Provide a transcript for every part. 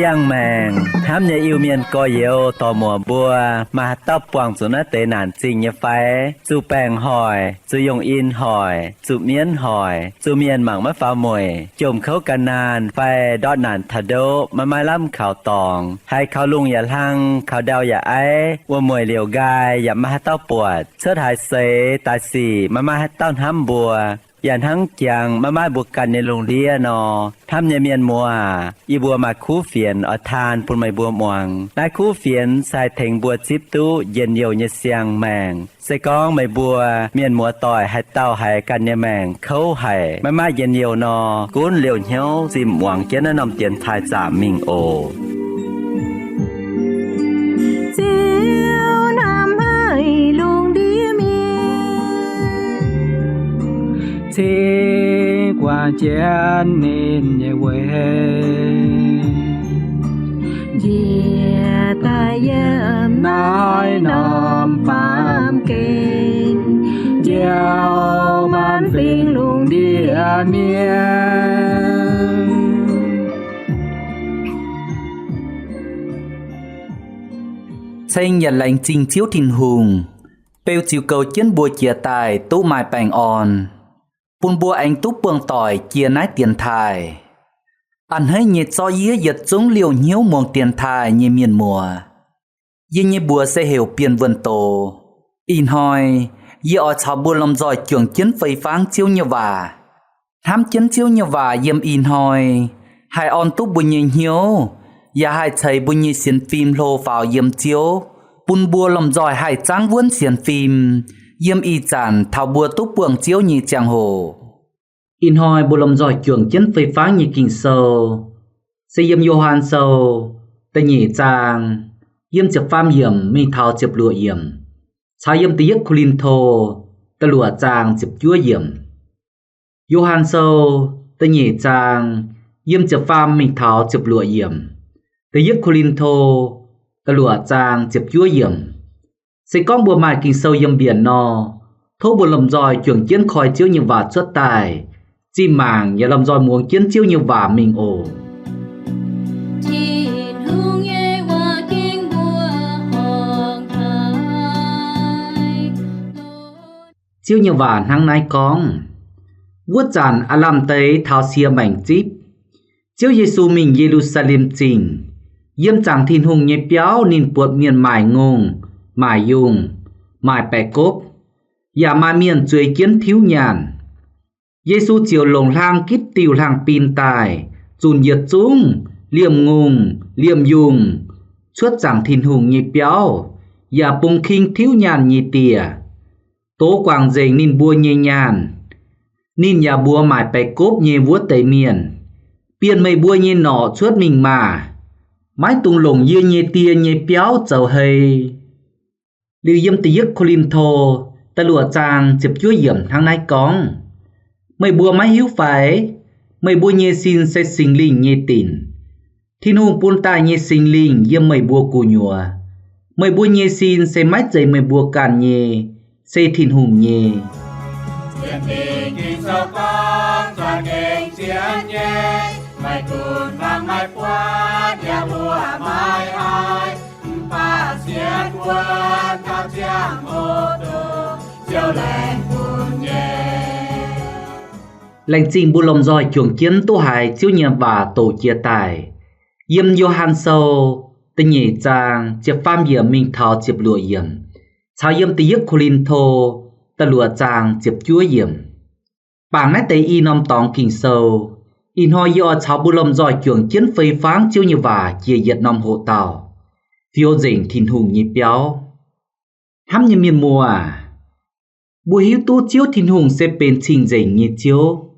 Siang mèng, hám nhà yêu miền có yếu tò mùa bùa, mà tóc quảng xuống nó tế nản trình như phái, chú bèng hỏi, chú dùng in hỏi, chú miên hỏi, chú miền mảng mất phá mùi, chùm khấu cả nàn, phai đọt nản thà đô, mà mai lắm khảo tòng, hay khảo lungอย่าลัง khảo đauอย่าấy,ว่ามวยเหลียวกายอย่ามาให้เต้าปวด เชิดหายเสตายสี่มาให้เต้าห้ำบัว อย่างทั้งจังมาบุกกันในโรงเรียนอทำในเมียนมัวอีบัวมาคู่เฟียนอทานปุ่นไม่บัวมวงได้คู่เฟียนใส่เถงบัวจิบตู้เย็นเยียวเนเสียงแมงใส่กองไม่บัวเมียนมัวต่อยให้เต้าให้กันในแมงเขาให้มาเย็นเยียวนอกุ้นเหลียวเหี้ยวจิมหวังเจนนำเตียนทายจ่ามิงโอthế qua chén nên nhẹ quê Dìa ta dâm nói nòm phàm kinh gieo man phiền luôn địa miên Xanh nhận lệnh trình chiếu thìn hùng Bêu chiều cầu chân bùa chia tài tú mai bành on Bùn bùa anh tú bường tỏi chia nái tiền thai Anh hãy nhiệt so dĩa giật xuống liều nhiêu muông tiền thai như miền mùa Dì như bùa sẽ hiểu biên vườn tổ In hỏi Dì ở cháu bùa lòng giỏi trưởng chiến phây pháng chiếu như vả Hám chiến chiếu như vả dìm in hỏi Hai on tú bùa như hiếu Và hai thầy bùa như xiên phim lô vào dìm chiếu Bùn bùa lòng giỏi hai tráng vốn xiên phim Yếm y chản thảo bùa túc buồng chiếu nhị chàng hồ In hỏi bùa lòng giỏi trưởng chiến phây pháng nhị kinh sâu Sẽ yếm Johan sâu Tây nhị chàng Yếm chập pham yếm mi thảo chập lụa yếm Chá yếm tí yếc khulin thô Tà lụa chàng chập chúa yếm Johan sâu Tây nhị chàng Yếm chập pham mi thảo chập lụa yếm Tà yếc khulin thô Tà lụa chàng chập chúa yếm Sẽ con bùa mài kinh sâu yếm biển nò Thô bùa lầm dòi trưởng chiến khỏi chiếu như vả xuất tài Chim màng nhà lầm dòi muông chiến chiếu như vả mình ổ Chiếu như vả năng nai con Vuốt chàn à làm tế thao xia mảnh chíp Chiếu Giê-xu mình Jerusalem trình Yếm chàng thìn hùng nhé béo nên buộc miền mải ngông Mải dùng, mải bè cốp Và mải miền chuối kiến thiếu nhàn Giê-xu chiều lồng lang kít tiều lang pin tài Chùn nhiệt chung, liềm ngùng, liềm dùng Chuốt chàng thìn hùng nhé béo Và bùng khinh thiếu nhàn nhé tìa Tố quảng dày nên bua nhé nhàn Nên nhà bua mải bè cốp nhé vuốt tẩy miền Biên mây bua nhé nọ chuốt mình mà Mái tung lồng dưa nhé tia nhé béo chầu hay Lưu yếm tí yếc khulin thô Ta lụa chàng chụp chúa yểm thang nai con Mày bùa mái hiếu phải Mày bùa nhé xin sẽ sinh linh nhé tìn Thiên hùng buôn tai nhé sinh linh yếm mày bùa cù nhùa Mày bùa nhé xin sẽ mách dày mày bùa càn nhé Sẽ thiên hùng nhé Chiến tình kinh sâu con Toàn kinh chiến nhé Mày cùn vang mày qua Nhà bùa mày ai Phá xiên quân Cao chiang ô tô Chiều lệnh cùn nhé Lệnh trình bù lòng dòi chuồng chiến tu hài chiếu nhà và tổ chia tài Yếm Johan sâu Tên nhị chàng Chiếc pham yếm mình thảo chiếc lụa yếm Chào yếm tí yếc khulin thô Ta lụa chàng chiếc chúa yếm Bảng nách tế y nông tóng kinh sâu In hoi yo cháu bù lòng dòi chuồng chiến phây pháng chiếu như và chia diệt nông hộ tàu Phiêu dình thìn hùng nhịp béo Hăm như miền mùa Buổi hiếu tu chiếu thìn hùng sẽ bên trình dình như chiếu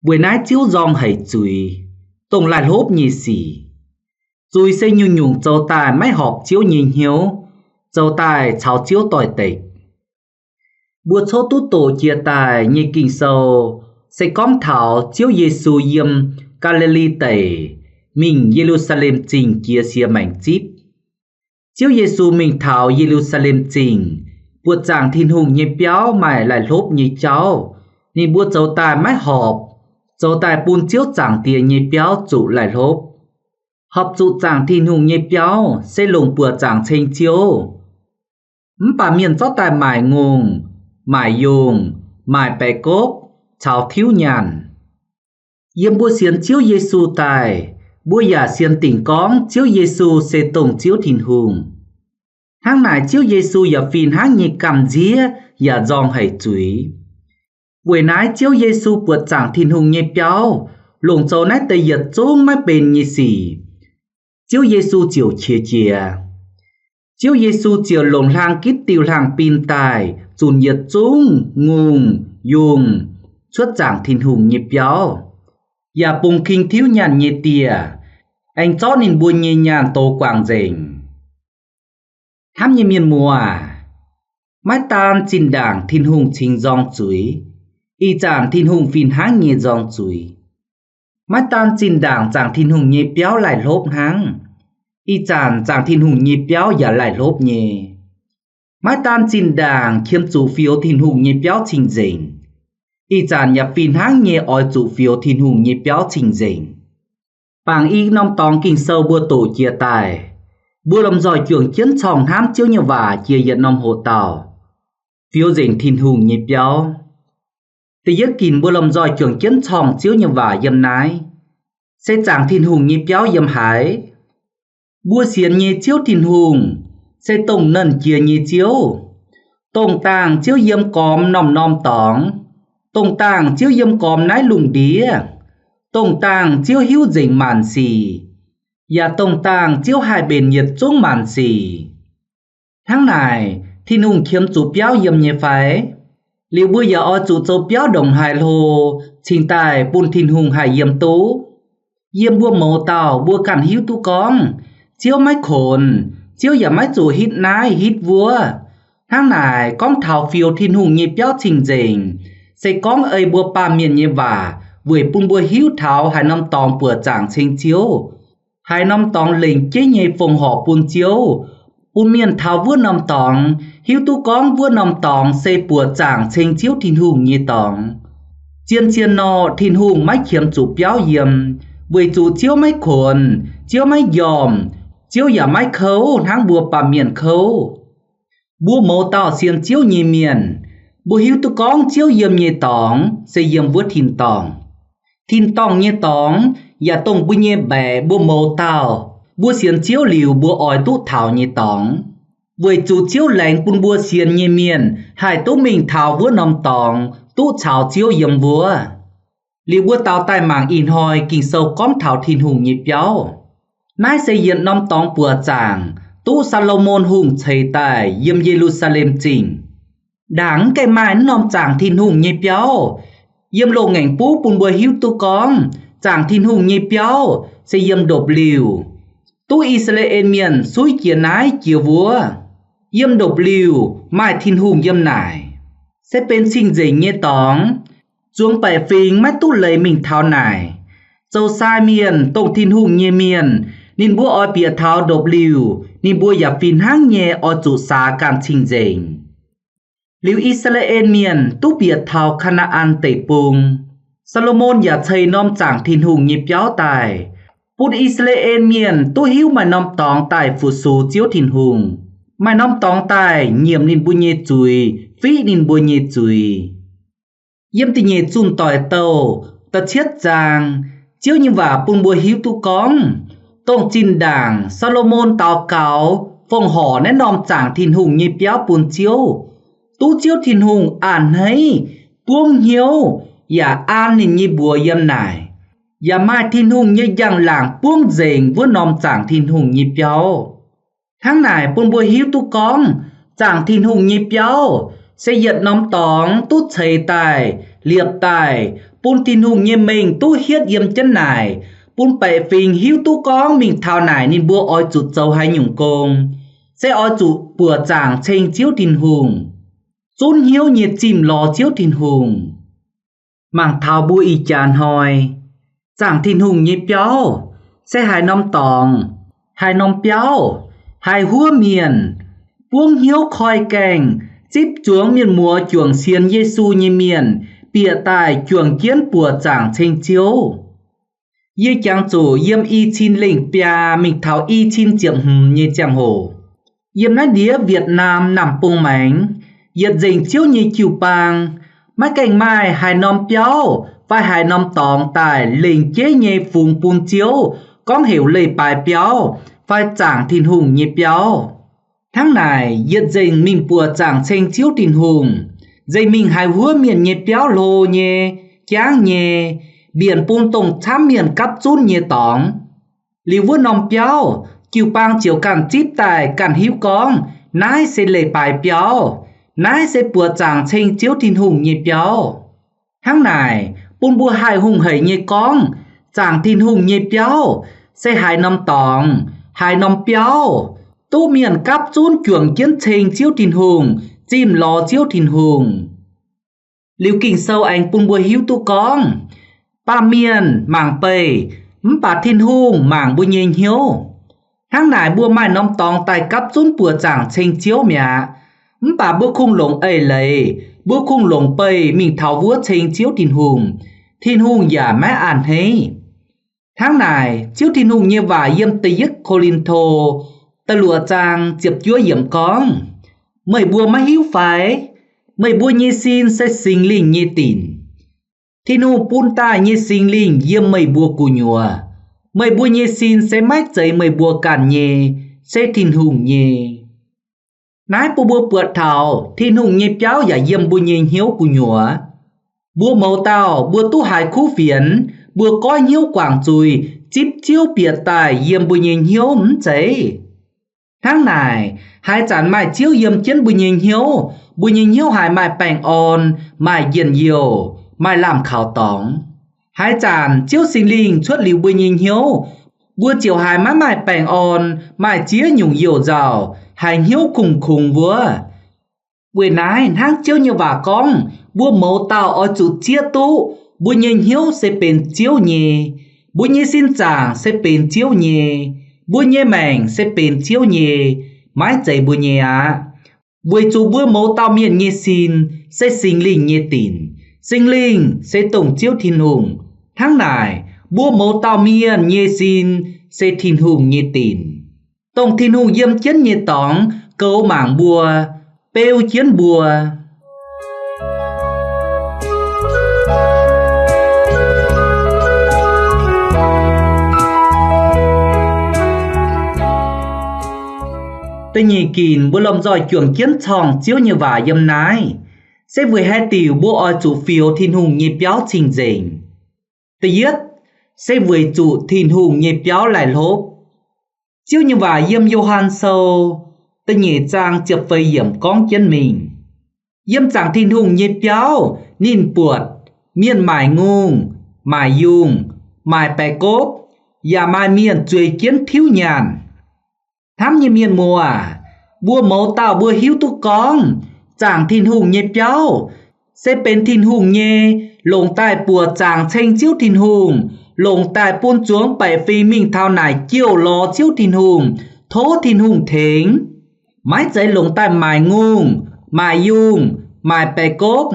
Buổi nái chiếu dòng hãy chùi Tổng lại hốp như xỉ Chùi sẽ nhu nhung châu tài máy họp chiếu nhìn hiếu Châu tài cháu chiếu tỏi tịch Buổi số tu tổ chia tài như kinh sâu Sẽ con thảo chiếu Giê-xu yêm Galilee tẩy mình Jerusalem trình chia xia mảnh chip chiếu Giêsu mình thảo Jerusalem trình buộc chàng thiên hùng nhịp béo mày lại lốp như cháu nên buộc cháu tài mái họp cháu tài bùn chiếu chàng tiền nhịp béo trụ lại lốp họp trụ chàng thiên hùng nhịp béo sẽ lùng bùa chàng chênh chiếu bà miền cháu tài mải ngùng mải dùng mải bè cốp cháu thiếu nhàn yếm bùa xiên chiếu Giêsu tài bùa giả xiên tỉnh cóng chiếu Giêsu sẽ tổng chiếu thiên hùng tháng này chiếu Giêsu giả phìn háng nhị cầm dĩa giả dòng hay chuối buổi nãy chiếu Giêsu buộc chàng thiên hùng nhị béo lùng châu nãy tây giật trốn mái bên như xỉ chiếu Giêsu chiều chia chiếu Giêsu chiều lồng lang kít tiêu lang pin tài chùn nhiệt trốn ngùng dùng suốt chàng thiên hùng nhị béo giả bùng kinh thiếu nhàn nhị tìa anh chó nên buồn nhị nhàn tô quảng dình hám như miền mùa mái tan chín đảng thiên hùng trình dòng chuối y chàng thiên hùng phìn háng nhị dòng chuối mái tan chín đảng chàng thiên hùng nhị béo lại lốp háng y chàng thiên hùng nhị béo giả lại lốp nhị mái tan chín đảng khiêm chủ phiếu thiên hùng nhị béo trình dình y chàng nhập phìn háng nhị oi chủ phiếu thiên hùng nhị béo trình dình bảng y nông tòng kinh sâu bua tổ chia tài bua lâm giỏi trưởng chiến trọng hám chiếu như vả chia nhận nông hộ tàu phiếu dình thiên hùng nhịp béo thì giấc kín bua lâm giỏi trưởng chiến trọng chiếu như vả dâm nái sẽ chẳng thiên hùng nhịp béo dâm hải bua xiên nhị chiếu thiên hùng sẽ tổng nần chia nhị chiếu tổng tàng chiếu dâm cóm nòm tóng tổng tàng chiếu dâm cóm nái lùng đĩa tổng tàng chiếu hữu dình màn xì và tổng tàng chiếu hai bên nhiệt xuống màn xì tháng này thiên hùng khiếm chủ béo dâm nhẹ phải liệu bây giờ ở chủ châu béo đồng hài lô trình tài bùn thiên hùng hài yếm tú yếm bua màu tàu bua cản hữu tú con chiếu máy khổn chiếu giả máy chủ hít nái hít vua tháng này con thảo phiêu thiên hùng nhịp béo trình dình sẽ con ấy bua ba miền nhẹ vả với bùn bua hữu thảo hai năm tòng bùa chẳng trình chiếu hai năm tòng lệnh chế nhẹ phòng họ bùn chiếu bùn miền thảo vua năm tòng hữu tú con vua năm tòng sẽ bùa chẳng trình chiếu thiên hùng nhẹ tòng chiên nọ thiên hùng máy khiếm chủ béo yếm với chủ chiếu máy khổn chiếu máy dòm chiếu giả máy khấu tháng bùa bà miền khấu bùa mẫu tàu xiên chiếu nhị miền bùa hữu tú con chiếu yếm nhẹ tòng sẽ yếm vua thiên tòng nhẹ tòng và tông bùa nhẹ bè bùa mẫu tàu bùa xiên chiếu liều bùa ỏi tú thảo nhẹ tòng với chủ chiếu lệnh bùn bùa xiên nhẹ miền hai tú mình thảo vua nằm tòng tú chào chiếu yếm vua liều bùa tàu tai mảng in hoi kinh sâu con thảo thiên hùng nhịp béo nái xây dựng nằm tòng bùa chàng tú Salomon hùng chầy tài yếm Jerusalem trình đáng cái mai nằm chàng thiên hùng nhịp béo yếm lộ ngành bú bùn bùa hữu tú con chàng thiên hùng nhịp béo sẽ yếm đột liều tú Israel miền suối kia nái chiều vua yếm đột liều mai thiên hùng yếm nải sẽ bên sinh dình nhé tóng chuông bẻ phình mắt tú lấy mình thao nải dâu sai miền tông thiên hùng nhé miền nên búa oi bìa thao đột liều nên búa giả phình háng nhé oi chủ xa càng trình dình liều Israel miền tú bìa thao Canaan tẩy bùng Salomon giả thầy nôm chẳng thiên hùng nhịp béo tài bút Israel miền tú hiếu mà nôm tóng tài phụ số chiếu thiên hùng mà nôm tóng tài nhiệm nên bùa nhẹ chùi phí nên bùa nhẹ chùi yếm thì nhẹ chun tỏi tàu ta chết giang chiếu như vả bùn bùa hiếu tú con tông chín đảng Salomon tàu cáo phong hò nét nôm chẳng thiên hùng nhịp béo bùn chiếu tú chiếu thiên hùng an hay buông hiếu và an nên như bùa yếm này và mai thiên hùng như dàng làng buông dền với nôm chẳng thiên hùng nhịp béo tháng này bùn bùa hiếu tú con chẳng thiên hùng nhịp béo sẽ giật nóm tóng tú chầy tài liệp tài bùn thiên hùng như mình tú hiết yếm chân này bùn bẻ phình hiếu tú con mình thao này nên bùa oi chuột châu hay nhung công sẽ oi chuột bùa chẳng chênh chiếu thiên hùng chốn hiếu nhiệt chìm lò chiếu thiên hùng mảng thao bùa y chàn hoi chẳng thiên hùng nhịp béo sẽ hai nóm tòng hai nóm béo hai húa miền buông hiếu khoi kèng chip chuông miền mùa chuồng xiên Giêsu như miền bịa tài chuồng kiến bùa chẳng tranh chiếu như chẳng chủ yếm y chín lệnh bia mình tháo y chín chiếm như chẳng hồ yếm nói đĩa Việt Nam nằm bông mảnh yết dình chiếu như chiều bang mấy cành mai hai nóm béo và hai nóm tòng tài lệnh chế nhẹ phùng bùn chiếu con hiểu lời bài béo phải chẳng thiên hùng như béo tháng này yết dình mình bùa chẳng tranh chiếu thiên hùng dây mình hai húa miền như béo lô nhé cháng nhé biển bùn tổng thám miền cắp chún như tòng liu vua nóm béo chiều bang chiều cản chip tài cản hiếu con nái sẽ lời bài béo nái sẽ bùa chẳng tranh chiếu thiên hùng như béo tháng này bùn bùa hai hùng hầy như con chẳng thiên hùng như béo sẽ hai nóm tòng hai nóm béo tô miền cắp chún chuồng kiến tranh chiếu thiên hùng chim lò chiếu thiên hùng liu kinh sâu anh bùn bùa hiếu tu con ba miền mảng bầy bà thiên hùng mảng bùa nhìn hiếu tháng này bùa mai nóm tòng tài cắp chún bùa chẳng tranh chiếu mẹ bà bùa khung lồng ấy lấy bùa khung lồng bầy mình thảo vua tranh chiếu thiên hùng giả mẹ an hay tháng này chiếu thiên hùng như và yếm tây yết Corinto ta lùa chàng chiệp chúa yếm con mời bùa má hiếu phải mời bùa như xin sẽ sinh linh như tỉn thiên hùng bùn ta như sinh linh yếm mời bùa cù nhùa mời bùa như xin sẽ mách giấy mời bùa cản nhê sẽ thiên hùng nhê nái bùa bượt thảo thiên hùng nhê béo giả yếm bùa nhê hiếu cù nhùa bùa màu tàu bùa tu hải khu phiến bùa coi hiếu quảng chùi chip chiếu biệt tài yếm bùa nhê hiếu cháy tháng này hai chán mai chiếu yếm chiến bùa nhê hiếu hai mai bèn on mai yên nhiều mai làm khảo tóng hai chán chiếu sinh linh chuốt liu bùa nhê hiếu bùa chiều hai mai bèn on mai chía nhung nhiều giàu hai hiếu khùng khùng vua buổi nái tháng chiếu như bà con bùa mẫu tàu ở chủ chia tu bùa nhê hiếu sẽ bền chiếu nhê bùa nhê xin chàng sẽ bền chiếu nhê bùa nhê mèng sẽ bền chiếu nhê mái chạy bùa nhê á buổi chủ bùa mẫu tàu miền nhê xin sẽ sinh linh nhê tỉn sinh linh sẽ tổng chiếu thiên hùng tháng này bùa mẫu tàu miền nhê xin sẽ thiên hùng nhê tỉn tổng thiên hùng yếm chiến nhê tóng câu mảng bùa bêu chiến bùa tôi nhị kín bố lòng giỏi chuồng kiến chong chiếu như vả yếm nái sẽ vừa hai tiểu bố oi chủ phiếu thiên hùng nhị béo trình dình tôi yết sẽ vừa chủ thiên hùng nhị béo lại lốp chiếu như vả yếm Johan sâu tôi nhị trang chụp phơi yếm con chân mình yếm chẳng thiên hùng nhị béo nín buột miên mài ngung mài dung mài bè cốp và mài miên chuối kiến thiếu nhàn thám như miền mùa bùa mẫu tàu bùa hiếu tu con chẳng thiên hùng nhé béo sẽ bên thiên hùng nhé lồng tài bùa chẳng tranh chiếu thiên hùng lồng tài buôn chuông bảy phi mình thao này chiều lò chiếu thiên hùng thố thiên hùng thính mái giấy lồng tài mài ngung mài dung mài bè cốp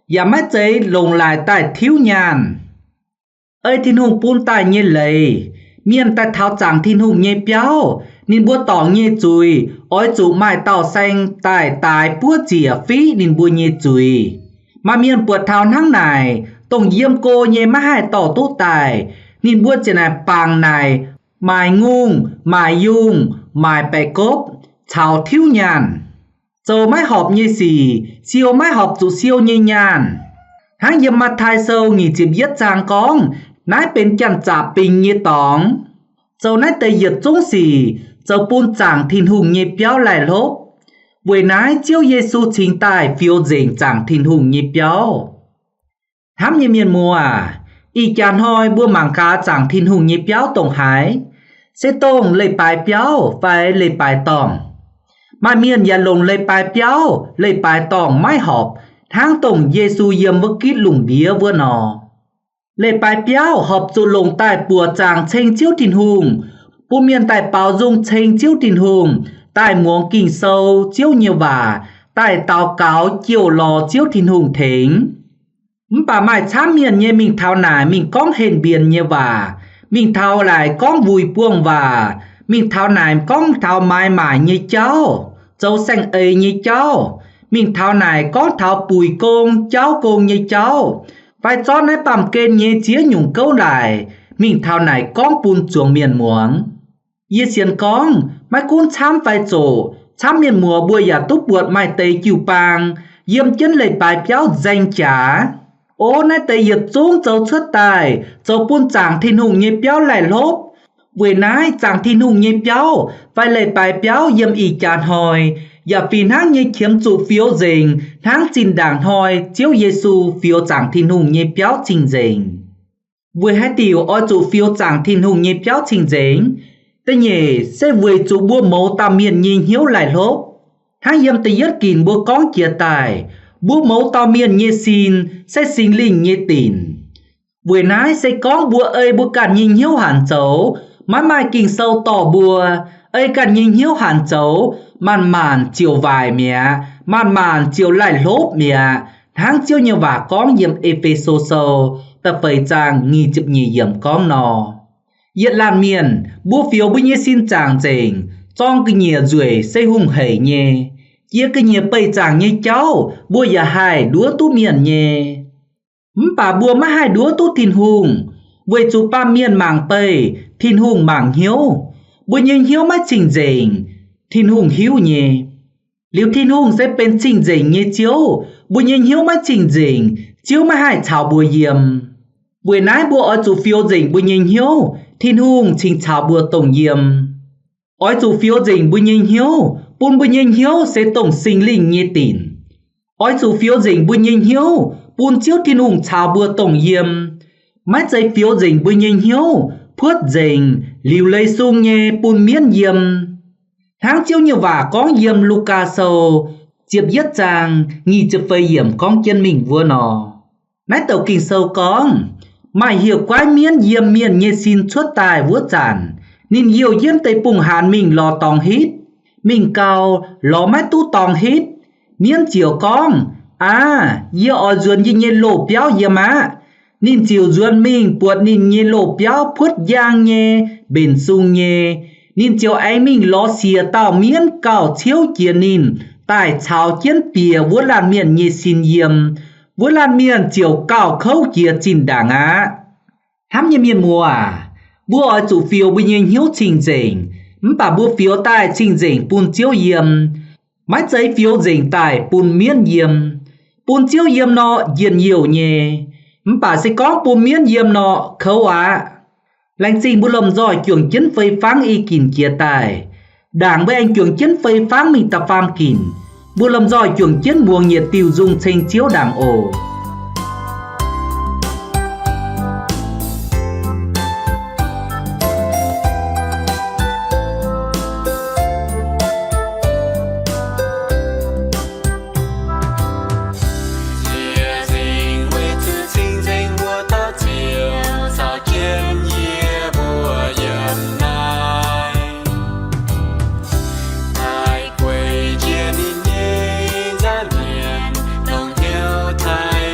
và mái giấy lồng lại tài thiếu nhàn ơi thiên hùng buôn tài như lầy miền tài thao chẳng thiên hùng nhé béo nên bùa tỏ nhê chùi ôi chủ mai tàu xanh tài bùa chìa phí nên bùa nhê chùi mà miền bùa thao nắng này tổng yếm cô nhê má hai tỏ tốt tài nên bùa chìa này bàng này mài ngung mài dung mài bè cốp chào thiếu nhàn dầu mái họp như xì siêu mái họp chủ siêu nhê nhàn hãng yếm mặt thai sâu nghỉ chịp yết chàng con nái bên chăn chạp bình như tóng dầu nái tây yết trông xì dầu bùn chẳng thiên hùng nhịp béo lại lốp buổi nái chiếu Giêsu chính tài phiêu dình chẳng thiên hùng nhịp béo hám như miền mùa y chán hoi bua mảng cá chẳng thiên hùng nhịp béo tổng hái sẽ tổng lấy bài béo phải lấy bài tòng mà miền nhà lồng lấy bài béo lấy bài tòng mái họp tháng tổng Giêsu yếm vất kít lùng đía vừa nọ Lệ bài béo hợp dù lồng tài bùa chàng chênh chiếu thìn hùng. Bù miền tài báo dung chênh chiếu thìn hùng. Tài muống kinh sâu chiếu nhiều vả. Tài tàu cáo chiều lò chiếu thìn hùng thính. Bà mãi chám miền như mình thao nải mình con hên biên như vả. Mình thao lại con vui buông vả. Mình thao nải con thao mai mãi như cháu. Cháu xanh ấy như cháu. Mình thao nải con thao bùi công cháu công như cháu. Phải cho nãy bằm kênh nhé chía nhung câu lại. Mình thao nải con bùn chuồng miền muống. Yê xiên con, mai cũng chám phải chỗ. Chám miền mùa bùa giả túc buộc mai tây kiều bàng. Yêm chân lệ bài béo danh trả. Ô nãy tây yết xuống cháu xuất tài. Cháu bùn chàng thiên hùng nhé béo lại lốp. Vừa nãy chàng thiên hùng nhé béo. Phải lệ bài béo yêm ý chán hỏi. Và vì hắn như kiếm chủ phiếu dình, hắn xin đảng hỏi chiếu Giê-xu phiếu chẳng thiên hùng như béo trình dình. Vừa hai tiểu ở chủ phiếu chẳng thiên hùng như béo trình dình, tất nhỉ sẽ vừa chủ bua mẫu tà miền nhìn hiếu lại lốp. Hắn yếm tì yết kín bua con chia tài, bua mẫu tà miền như xin, sẽ xin linh như tìn. Vừa nãy sẽ con bua ơi bua cản nhìn hiếu hẳn cháu, mãi mai kinh sâu tỏ bua, ơi cản nhìn hiếu hẳn cháu, màn chiều vài mẹ, màn chiều lại lốp mẹ, tháng chiều như vả con yếm Epheso sâu, ta phải chàng nghi chụp nhì yếm con nò. Yết lan miền, bố phiếu bố nhé xin chàng dình, trong cái nhìa rủi xây hùng hầy nhé. Yết cái nhìa bầy chàng nhé cháu, bố giả hai đúa tú miền nhé. Bà bố má hai đúa tú thìn hùng, bố chú ba miền màng bầy, thìn hùng màng hiếu, bố nhé hiếu má trình dình. Thiên hùng hiếu nhé. Liệu thiên hùng sẽ bên trình dình nhé chiếu. Bùa nhìn hiếu má trình dình. Chiếu má hai chào bùa yếm. Bùa nái bùa ở chủ phiếu dình bùa nhìn hiếu. Thiên hùng trình chào bùa tổng yếm. Ở chủ phiếu dình bùa nhìn hiếu. Bùa nhìn hiếu sẽ tổng sinh linh nhé tìn. Ở chủ phiếu dình bùa nhìn hiếu. Bùa chiếu thiên hùng chào bùa tổng yếm. Mát giấy phiếu dình bùa nhìn hiếu. Phước dình. Liu lấy sung nhé bùa miễn yếm. Tháng chiếu như vả con yếm Luca sâu. Chiếp yết chàng nghi chụp phây yếm con chân mình vua nò. Nãy tàu kinh sâu con. Mãi hiểu quái miên yếm miên nhé xin chuốt tài vua chản. Nên hiểu yếm tây bùng hàn mình lò tòng hít. Mình cao lò mái tu tòng hít. Miên chiều con. À, yếm ở dùn như nhé lộ béo yếm á. Nên chiều dùn mình buộc nên nhé lộ béo phút giang nhé. Bền sung nhé. Nên chiều anh mình lo xìa tàu miên cao chiếu kia nín. Tại chào chiến tìa vua lan miền như xin yếm. Vua lan miền chiều cao khâu kia trình đảng á. Hám như miền mùa à. Bùa ở chủ phiếu bây nhìn hiếu trình dình. Bà bùa phiếu tài trình dình bùn chiếu yếm. Mái giấy phiếu dình tài bùn miên yếm. Bùn chiếu yếm nọ yên nhiều nhé. Bà sẽ có bùn miên yếm nọ khâu á. Lành sinh bù lầm giỏi trường chiến phây pháng y kìn kia tài. Đảng với anh trường chiến phây pháng mình tập phàm kìn. Bù lầm giỏi trường chiến buông nhiệt tiêu dung tranh chiếu đảng ổ. Hãy subscribe cho kênh Ghiền Mì Gõ để không bỏ lỡ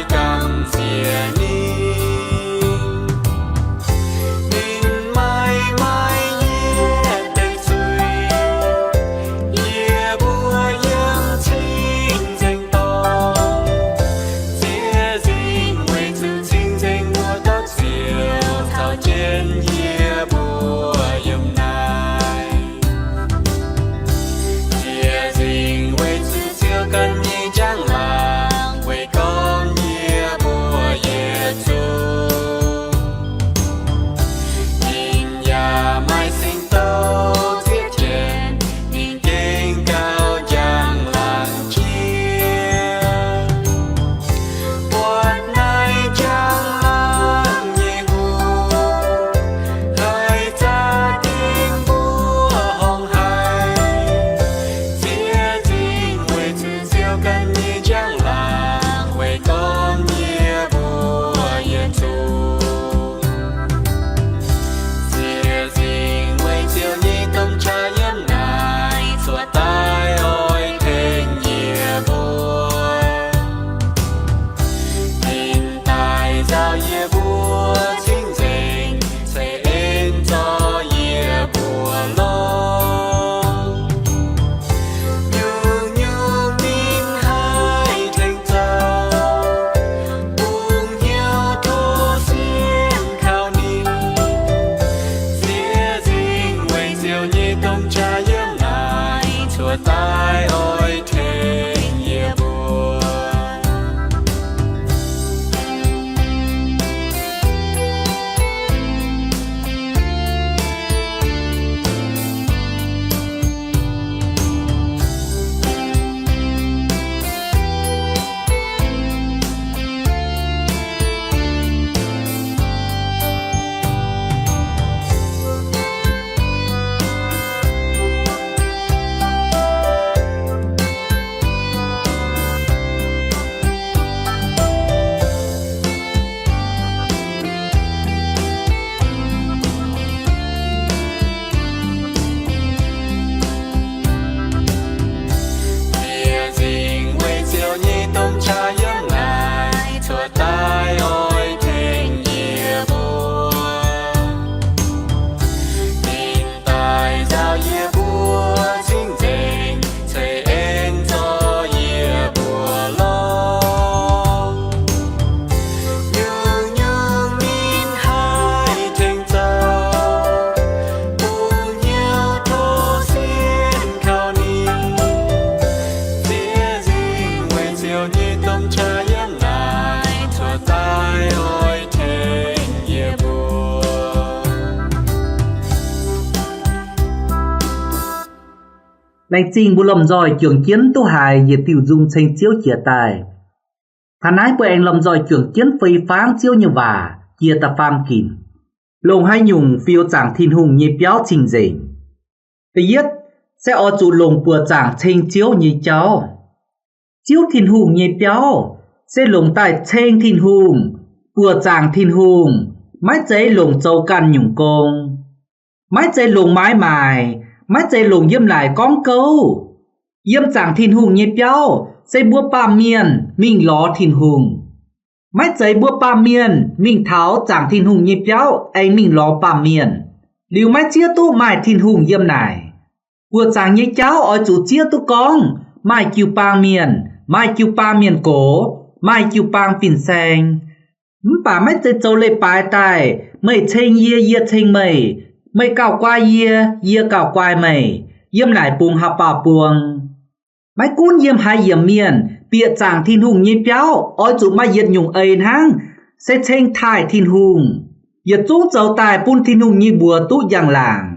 lành trình bu lầm giỏi trưởng chiến tu hài về tiểu dung tranh chiếu chia tài thà nái bữa anh lầm giỏi trưởng chiến phây pháng chiếu như vả chia ta pham kìm lồng hai nhung phiêu chẳng thiên hùng như béo trình dình tự yết sẽ ở chủ lồng bùa chẳng tranh chiếu như cháu chiếu thiên hùng như béo sẽ lồng tại tranh thiên hùng bùa chẳng thiên hùng mái giấy lồng châu căn nhung công mái giấy lồng mái mài mái giấy lồng yếm lại con câu yếm chẳng thiên hùng như béo sẽ búa ba miền mình ló thiên hùng mái giấy búa ba miền mình tháo chẳng thiên hùng như béo anh mình ló ba miền liu mái chia tu mài thiên hùng yếm này búa chẳng như cháu ở chủ chia tu con mai kiu ba miền mai kiu ba miền cổ mai kiu ba phìn xanh bà mái giấy châu lệ bài tài mày chênh yê chênh mày cào qua yê cào qua mày yếm lại buông hạ bà buông mái cuốn yếm hai yếm miền bịa chẳng thiên hùng như béo ôi chủ mai yết nhung ấy hăng sẽ chênh thải thiên hùng yết chúng châu tài bún thiên hùng như bùa tú giang làng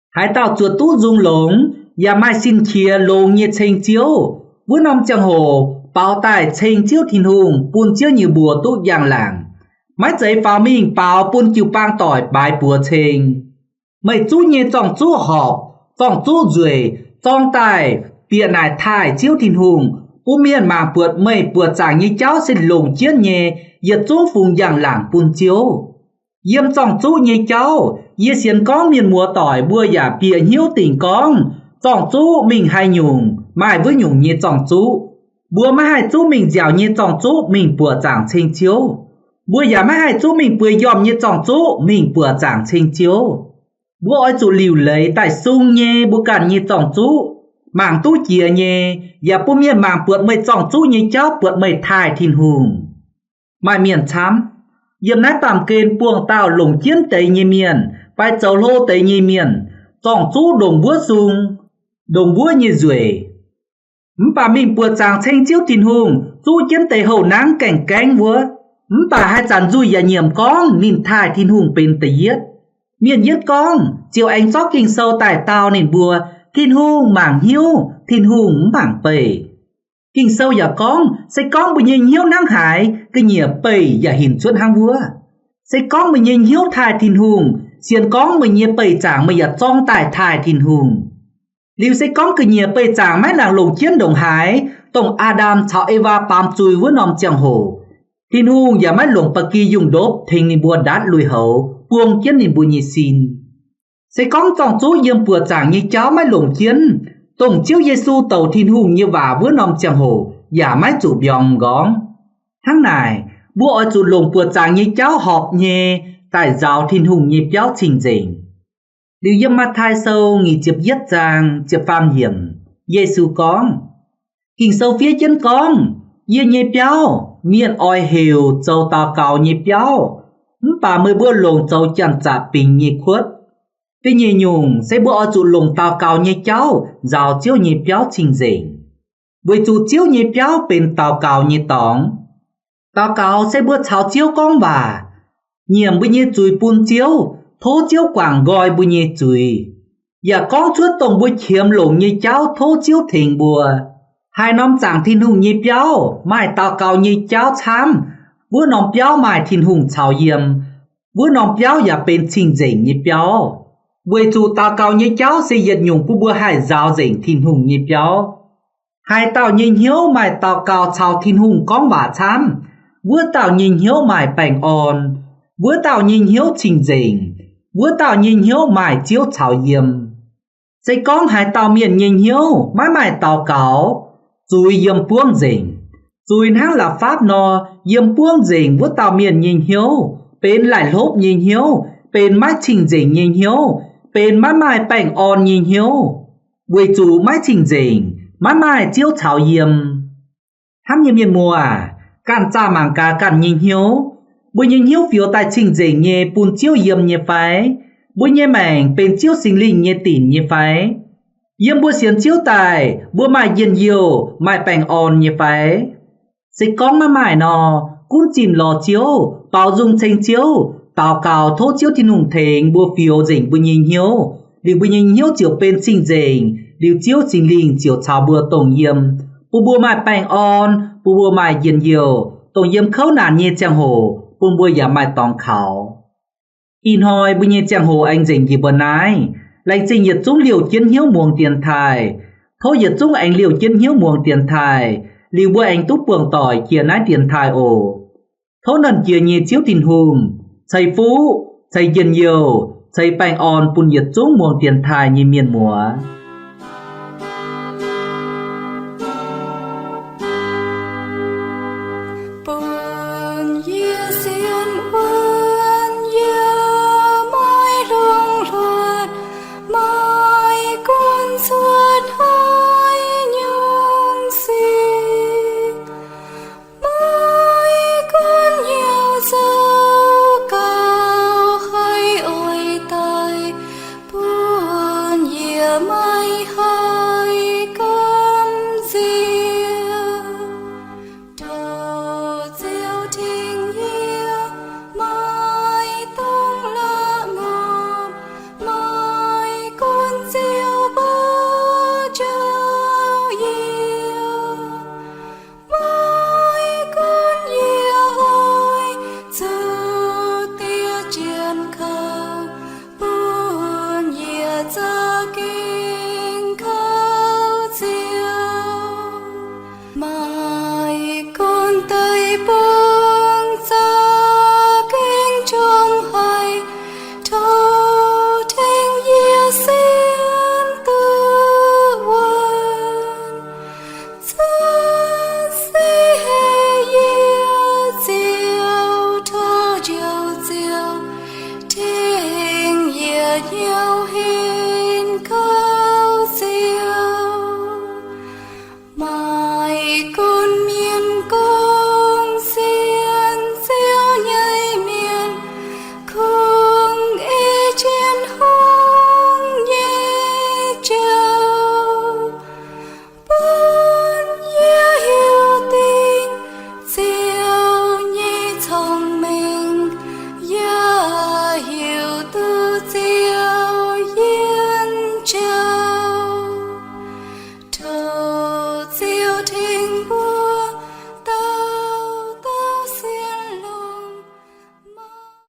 hai tao chuột tú dung lống ya mai xin kia lông như chênh chiếu bữa năm chẳng hồ bao tài chênh chiếu thiên hùng bún chiếu như bùa tú giang làng mái giấy pháo mình bao bún kiều bang tỏi bài bùa chênh mày chú nhé trong chú họp trong chú rùi trong tài bịa nải thải chiếu thiên hùng bố miền mà bượt mày bượt chẳng như cháu xin lùng chiết nhé yết chú phùng giang làng bún chiếu yếm trong chú như cháu yết xiên con miền mùa tỏi bùa giả bịa hiếu tình con trong chú mình hay nhung mai với nhung như trong chú bùa mà hai chú mình dẻo như trong chú mình bùa chẳng chênh chiếu bùa giả mà hai chú mình bùa yòm như trong chú mình bùa chẳng chênh chiếu bùa ôi chú liều lấy tại sung nhé bùa cản như trong chú mảng tú chia nhé và bùa miền mảng bượt mây trong chú như cháu bượt mây thai thiên hùng mai miền chám yếm nái tạm kênh buông tao lồng chiến tây như miền bài châu lô tây như miền trong chú đồng búa sung đồng búa như rùi bà mình bùa chàng chênh chiếu thiên hùng chú chiến tây hậu nắng cảnh cánh vua bà hai chàng rùi và nhiệm con nên thai thiên hùng bên tây yết miền yết con chiều anh gió kinh sâu tại tao nên bùa thiên hùng mảng hiếu thiên hùng mảng bầy kinh sâu và con sẽ con bởi nhìn hiếu năng hải cái nhịp bầy và hình suốt hang vua sẽ con bởi nhìn hiếu thai thiên hùng xiên con bởi nhịp bầy chẳng bởi và trong tại thai thiên hùng liu sẽ con cái nhịp bầy chẳng mãi là lồng chiến đồng hải tổng Adam cháu Eva bám chui với nòm chẳng hồ thiên hùng và mãi lồng bạc kỳ dùng đốp thành nên bùa đát lùi hậu buông chiến nên bùa nhị xin sẽ con trong chú yếm bùa chẳng như cháu mãi lồng chiến tổng chiếu Giêsu tàu thiên hùng như vả với nòm chẳng hồ và mãi chủ biong gón tháng này bùa ở chủ lồng bùa chẳng như cháu họp nhé tại giáo thiên hùng như béo trình dình điều yếm mắt thai sâu nghỉ chịp yết giang chịp phàm hiểm Giêsu con kinh sâu phía chân con yê như béo miệng oi hiểu châu tao cao như béo bà mới bữa lồng châu chẳng trả bình như khuất tuy nhiên nhung sẽ bữa chủ lồng tao cao như cháu rào chiếu như béo trình dình với chủ chiếu như béo bên tao cao như tóng tao cao sẽ bữa cháu chiếu con bà nhiệm bữa như chùi bún chiếu thố chiếu quảng gọi bữa như chùi và con chuốt tổng bữa khiếm lồng như cháu thố chiếu thình bùa hai nóm chẳng thiên hùng như béo mai tao cao như cháu chám bữa nóm béo mai thiên hùng chào yếm bữa nóm béo và bên trình dình như béo với chủ tao cao như cháu sẽ diệt nhung của bữa hai giáo dình thiên hùng như béo hai tao nhìn hiếu mai tao cao chào thiên hùng con bà chám bữa tao nhìn hiếu mai bành on bữa tao nhìn hiếu trình dình bữa tao nhìn hiếu mai chiếu chào yếm sẽ con hai tao miền nhìn hiếu mãi mai tao cao rồi yếm buông dình rồi hắn là pháp no yếm buông dình bữa tao miền nhìn hiếu bên lại lốp nhìn hiếu bên mái trình dình nhìn hiếu bên mái mai bành on nhìn hiếu với chủ mái trình dình mái mai chiếu chào yếm hắn như miền mùa can cha mảng cá can nhìn hiếu bữa nhìn hiếu phiếu tại trình dình nhé bùn chiếu yếm nhé phái bữa nhé mảnh bên chiếu sinh linh nhé tỉn nhé phái yếm bữa xiên chiếu tài bữa mai yên nhiều mai bành on nhé phái sẽ con mà mải nò cún chìm lò chiếu bao dung tranh chiếu tao cao thốt chiếu thiên hùng thềnh bùa phiếu dình bùa nhìn hiếu liu bùi nhìn hiếu chiều bên sinh dền liu chiếu chính linh chiều chào bùa tổng yếm bùa mai bang on bùa mai yên nhiều tổng yếm khâu nản nhẹ chang hồ bùa giả mai tòng khảo in hoi bùi nhẹ chang hồ anh dền gì bờ nái lại trình nhiệt chúng liều chiến hiếu muồng tiền thai thô nhiệt chúng anh liều chiến hiếu muồng tiền thai liều bùa anh túc buồng tỏi kia nái tiền thai ồ thô nần kia nhẹ chiếu tin hùng thầy phú thầy yên nhiều thầy bang on bùn nhiệt chúng muồng tiền thai như miền mùa my